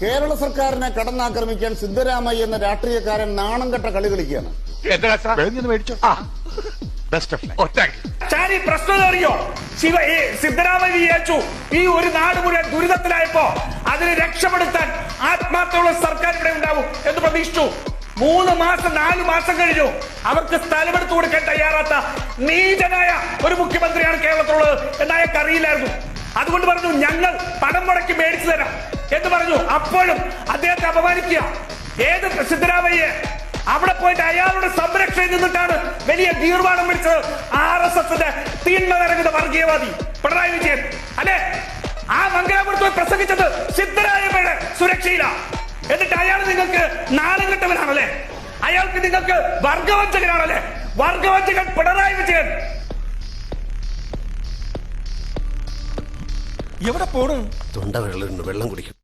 കേരള സർക്കാരിനെ കടന്നാക്രമിക്കാൻ സിദ്ധരാമയ്യ എന്ന രാഷ്ട്രീയക്കാരൻ നാണം കെട്ട കളി കളിക്കുകയാണ്. പ്രശ്നം അറിയോ? സിദ്ധരാമയ്യ വിചാരിച്ചു ഈ ഒരു നാട് മുഴുവൻ ദുരിതത്തിലായപ്പോ അതിനെ രക്ഷപ്പെടുത്താൻ ആത്മാർത്ഥമുള്ള സർക്കാർ ഇവിടെ ഉണ്ടാവും എന്ന് പ്രതീക്ഷിച്ചു. 3 മാസം 4 മാസം കഴിഞ്ഞു. അവർക്ക് സ്ഥലമെടുത്തു കൊടുക്കാൻ തയ്യാറാത്ത നീചനായ ഒരു മുഖ്യമന്ത്രിയാണ് കേരളത്തിലുള്ളത് എന്ന് അയാൾക്ക് അറിയില്ലായിരുന്നു. അതുകൊണ്ട് പറഞ്ഞു ഞങ്ങൾ പണം മുടക്കി മേടിച്ചു തരാം എന്ന് പറഞ്ഞു. അപ്പോഴും അദ്ദേഹത്തെ അപമാനിക്കുക. ഏത് സിദ്ധരാമയ്യ അവിടെ പോയിട്ട് അയാളുടെ സംരക്ഷണയിൽ നിന്നിട്ടാണ് വലിയ ഗീർവാണം പിടിച്ചത് RSSന്റെ തീന്മ നിറങ്ങുന്ന വർഗീയവാദി പിണറായി വിജയൻ അല്ലെ? ആ മംഗലാപുരത്ത് പ്രസംഗിച്ചത് സിദ്ധരാമയ്യയുടെ സുരക്ഷയിലാണ്. എന്നിട്ട് അയാൾ നിങ്ങൾക്ക് നാണം കെട്ടവനാണല്ലേ? അയാൾക്ക് നിങ്ങൾക്ക് വർഗവഞ്ചകനാണല്ലേ? വർഗവഞ്ചകൻ പിണറായി വിജയൻ. എവിടെ പോണു? തൊണ്ട വെള്ളം കുടിക്കും.